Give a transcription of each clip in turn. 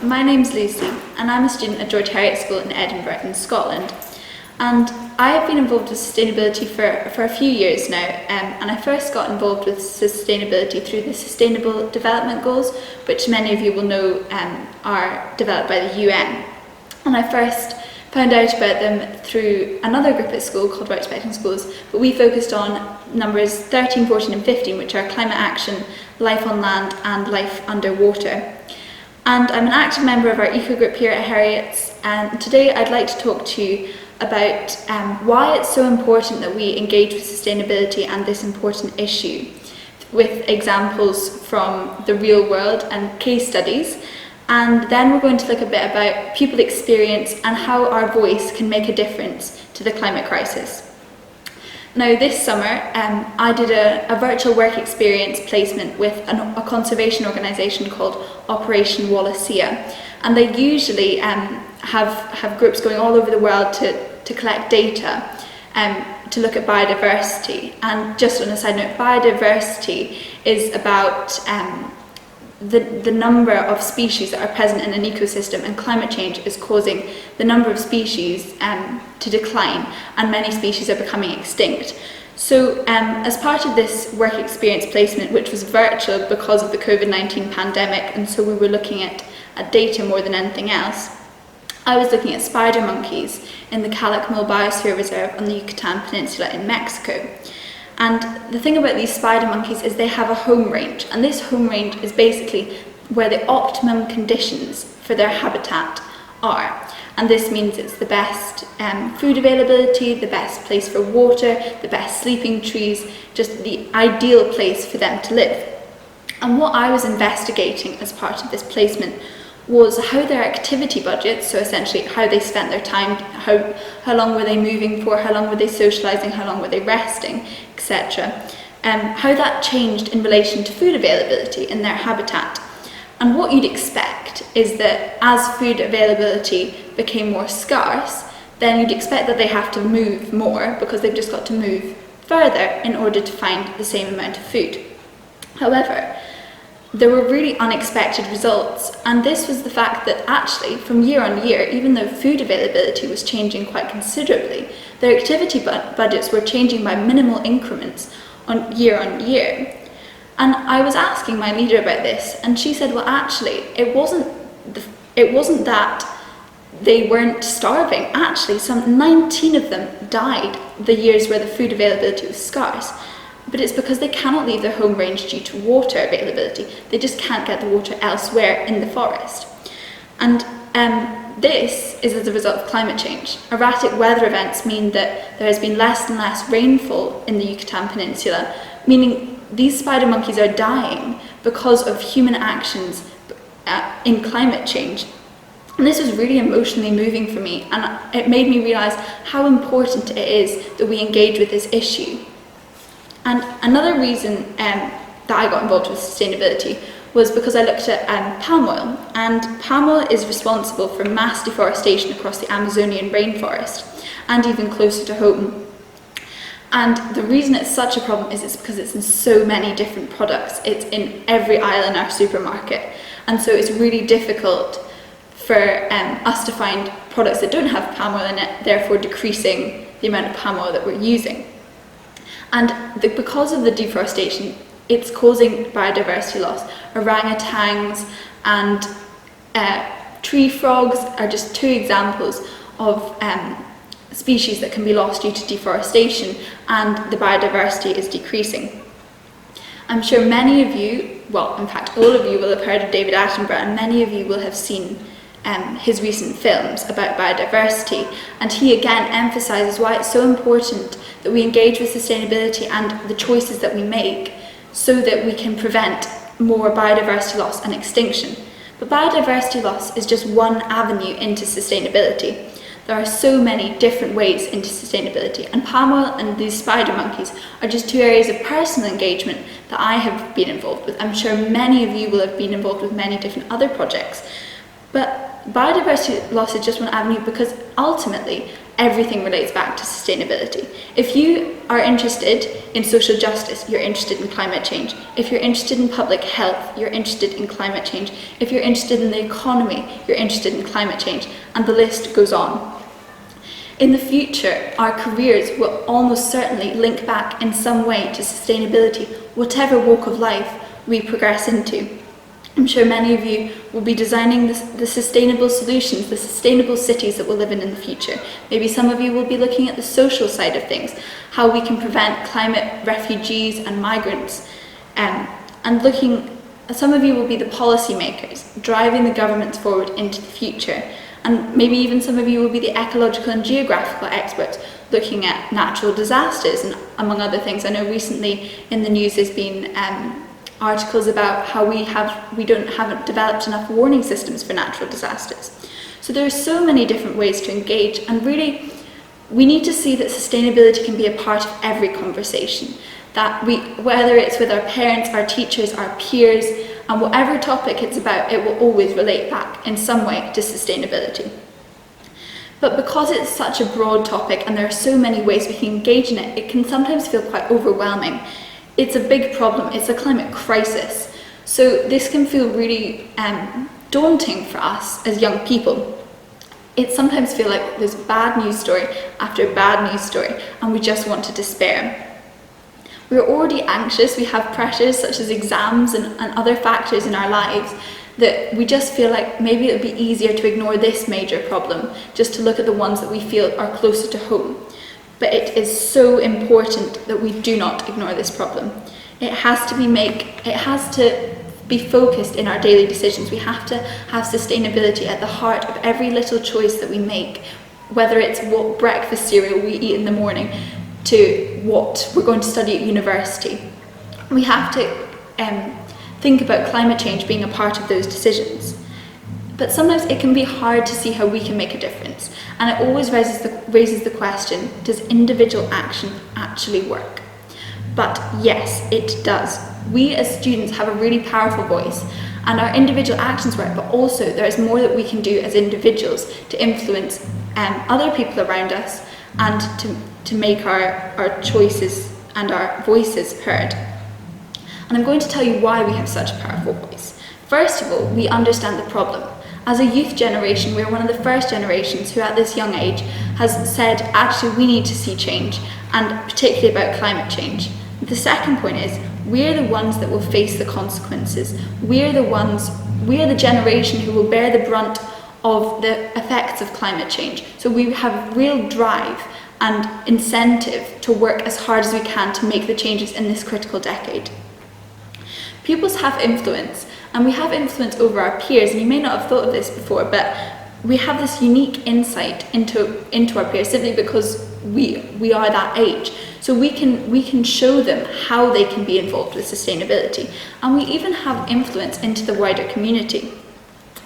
my name's Lucy and I'm a student at George Heriot School in Edinburgh in Scotland, and I have been involved with sustainability for a few years now, and I first got involved with sustainability through the Sustainable Development Goals, which many of you will know are developed by the UN. And I first found out about them through another group at school called Right Spectrum Schools, but we focused on numbers 13, 14 and 15, which are climate action, life on land and life underwater. And I'm an active member of our eco group here at Heriot's, and today I'd like to talk to you about why it's so important that we engage with sustainability and this important issue, with examples from the real world and case studies. And then we're going to look a bit about pupil experience and how our voice can make a difference to the climate crisis. Now this summer I did a virtual work experience placement with a conservation organisation called Operation Wallacea, and they usually have groups going all over the world to collect data to look at biodiversity. And just on a side note, biodiversity is about the number of species that are present in an ecosystem, and climate change is causing the number of species to decline, and many species are becoming extinct. So as part of this work experience placement, which was virtual because of the COVID-19 pandemic, and so we were looking at data more than anything else, I was looking at spider monkeys in the Calakmul Biosphere Reserve on the Yucatan Peninsula in Mexico. And the thing about these spider monkeys is they have a home range, and this home range is basically where the optimum conditions for their habitat are. And this means it's the best food availability, the best place for water, the best sleeping trees, just the ideal place for them to live. And what I was investigating as part of this placement was how their activity budgets, so essentially how they spent their time, how long were they moving for, how long were they socialising, how long were they resting, etc. How that changed in relation to food availability in their habitat. And what you'd expect is that as food availability became more scarce, then you'd expect that they have to move more because they've just got to move further in order to find the same amount of food. However, there were really unexpected results, and this was the fact that actually from year on year, even though food availability was changing quite considerably, their activity budgets were changing by minimal increments on year. And I was asking my leader about this, and she said, well actually it wasn't that they weren't starving. Actually, some 19 of them died the years where the food availability was scarce. But it's because they cannot leave their home range due to water availability. They just can't get the water elsewhere in the forest. And this is as a result of climate change. Erratic weather events mean that there has been less and less rainfall in the Yucatan Peninsula, meaning these spider monkeys are dying because of human actions in climate change. And this was really emotionally moving for me, and it made me realise how important it is that we engage with this issue. And another reason that I got involved with sustainability was because I looked at palm oil, and palm oil is responsible for mass deforestation across the Amazonian rainforest and even closer to home. And the reason it's such a problem is it's because it's in so many different products. It's in every aisle in our supermarket, and so it's really difficult for us to find products that don't have palm oil in it, therefore decreasing the amount of palm oil that we're using. And because of the deforestation, it's causing biodiversity loss. Orangutans and tree frogs are just two examples of species that can be lost due to deforestation, and the biodiversity is decreasing. I'm sure many of you, well in fact all of you, will have heard of David Attenborough, and many of you will have seen his recent films about biodiversity, and he again emphasises why it's so important that we engage with sustainability and the choices that we make so that we can prevent more biodiversity loss and extinction. But biodiversity loss is just one avenue into sustainability. There are so many different ways into sustainability, and palm oil and these spider monkeys are just two areas of personal engagement that I have been involved with. I'm sure many of you will have been involved with many different other projects. But biodiversity loss is just one avenue because ultimately everything relates back to sustainability. If you are interested in social justice, you're interested in climate change. If you're interested in public health, you're interested in climate change. If you're interested in the economy, you're interested in climate change, and the list goes on. In the future, our careers will almost certainly link back in some way to sustainability, whatever walk of life we progress into. I'm sure many of you will be designing the sustainable solutions, the sustainable cities that we'll live in the future. Maybe some of you will be looking at the social side of things, how we can prevent climate refugees and migrants, some of you will be the policy makers, driving the governments forward into the future. And maybe even some of you will be the ecological and geographical experts, looking at natural disasters and among other things. I know recently in the news there's been articles about how we haven't developed enough warning systems for natural disasters. So there are so many different ways to engage, and really we need to see that sustainability can be a part of every conversation. That whether it's with our parents, our teachers, our peers, and whatever topic it's about, it will always relate back in some way to sustainability. But because it's such a broad topic and there are so many ways we can engage in it, it can sometimes feel quite overwhelming. It's a big problem, it's a climate crisis. So this can feel really daunting for us as young people. It sometimes feels like there's bad news story after bad news story, and we just want to despair. We're already anxious, we have pressures such as exams and other factors in our lives that we just feel like maybe it would be easier to ignore this major problem, just to look at the ones that we feel are closer to home. But it is so important that we do not ignore this problem. It has to be focused in our daily decisions. We have to have sustainability at the heart of every little choice that we make, whether it's what breakfast cereal we eat in the morning to what we're going to study at university. We have to think about climate change being a part of those decisions. But sometimes it can be hard to see how we can make a difference, and it always raises the question, does individual action actually work? But yes, it does. We as students have a really powerful voice, and our individual actions work, but also there's more that we can do as individuals to influence other people around us and to make our choices and our voices heard. And I'm going to tell you why we have such a powerful voice. First of all, we understand the problem. As a youth generation, we're one of the first generations who at this young age has said, actually, we need to see change, and particularly about climate change. The second point is, we're the ones that will face the consequences. We're the generation who will bear the brunt of the effects of climate change. So we have real drive and incentive to work as hard as we can to make the changes in this critical decade. Pupils have influence, and we have influence over our peers, and you may not have thought of this before, but we have this unique insight into our peers simply because we are that age. So we can show them how they can be involved with sustainability, and we even have influence into the wider community.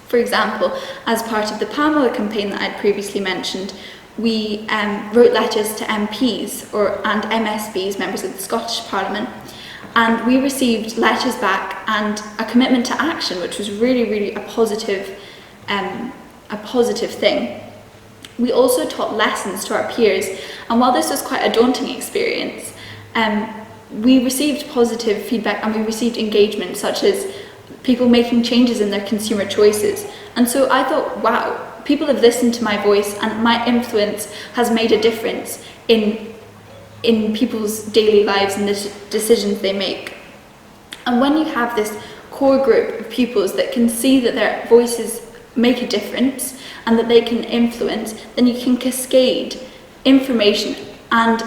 For example, as part of the Pamela campaign that I'd previously mentioned, we wrote letters to MPs and MSBs, members of the Scottish Parliament, and we received letters back and a commitment to action, which was really, really a positive thing. We also taught lessons to our peers, and while this was quite a daunting experience, we received positive feedback and we received engagement, such as people making changes in their consumer choices. And so I thought, wow, people have listened to my voice, and my influence has made a difference in people's daily lives and the decisions they make. And when you have this core group of pupils that can see that their voices make a difference and that they can influence, then you can cascade information and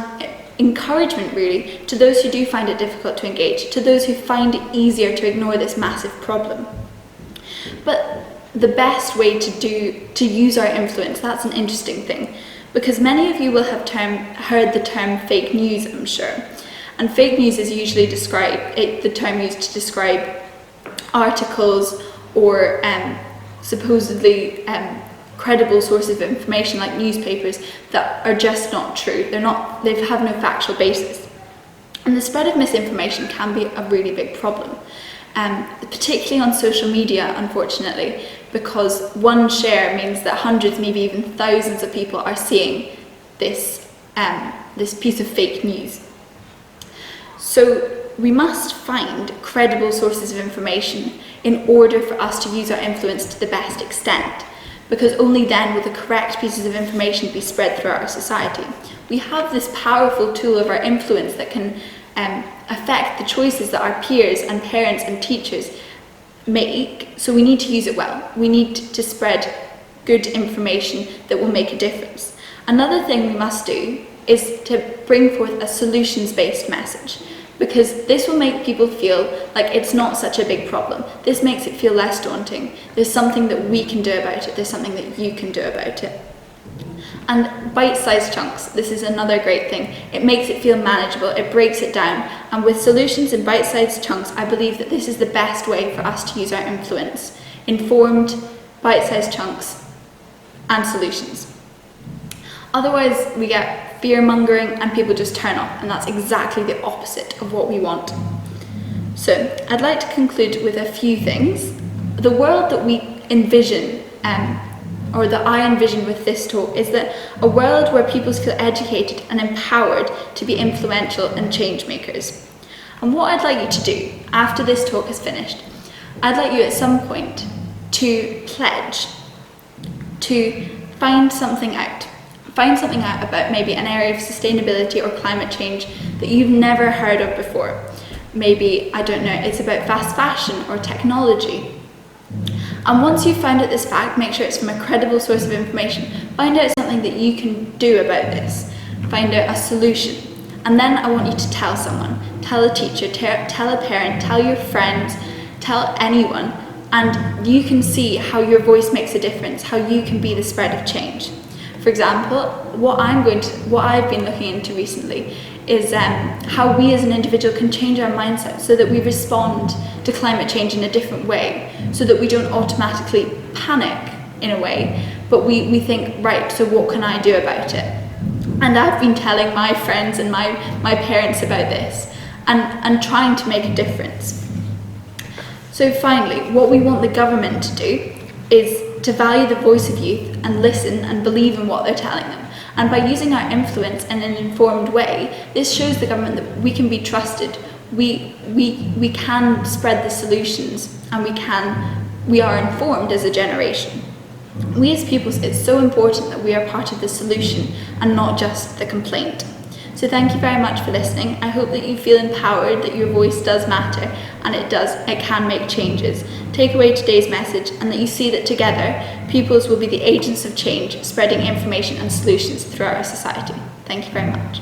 encouragement really to those who do find it difficult to engage, to those who find it easier to ignore this massive problem. But the best way to use our influence, that's an interesting thing, because many of you will have heard the term fake news, I'm sure. And fake news is usually the term used to describe articles or supposedly credible sources of information like newspapers that are just not true. They have no factual basis. And the spread of misinformation can be a really big problem, particularly on social media, unfortunately, because one share means that hundreds, maybe even thousands of people are seeing this piece of fake news. So we must find credible sources of information in order for us to use our influence to the best extent, because only then will the correct pieces of information be spread throughout our society. We have this powerful tool of our influence that can affect the choices that our peers and parents and teachers make, so we need to use it well. We need to spread good information that will make a difference. Another thing we must do is to bring forth a solutions-based message, because this will make people feel like it's not such a big problem. This makes it feel less daunting. There's something that we can do about it. There's something that you can do about it. And bite-sized chunks, this is another great thing. It makes it feel manageable, it breaks it down, and with solutions in bite-sized chunks, I believe that this is the best way for us to use our influence. Informed, bite-sized chunks, and solutions. Otherwise, we get fear-mongering and people just turn off, and that's exactly the opposite of what we want. So, I'd like to conclude with a few things. The world that we envision, or that I envision with this talk, is that a world where people feel educated and empowered to be influential and change makers. And what I'd like you to do after this talk is finished, I'd like you at some point to pledge to find something out. Find something out about maybe an area of sustainability or climate change that you've never heard of before. Maybe, I don't know, it's about fast fashion or technology. And once you've found out this fact, make sure it's from a credible source of information. Find out something that you can do about this. Find out a solution. And then I want you to tell someone. Tell a teacher, tell a parent, tell your friends, tell anyone. And you can see how your voice makes a difference, how you can be the spread of change. For example, what I've been looking into recently is how we as an individual can change our mindset so that we respond to climate change in a different way, so that we don't automatically panic in a way, but we think, right, so what can I do about it? And I've been telling my friends and my parents about this and trying to make a difference. So finally, what we want the government to do is to value the voice of youth and listen and believe in what they're telling them. And by using our influence in an informed way, this shows the government that we can be trusted. We can spread the solutions, and we are informed as a generation. We as pupils, it's so important that we are part of the solution and not just the complaint. So thank you very much for listening. I hope that you feel empowered, that your voice does matter, and it can make changes. Take away today's message, and that you see that together, pupils will be the agents of change, spreading information and solutions throughout our society. Thank you very much.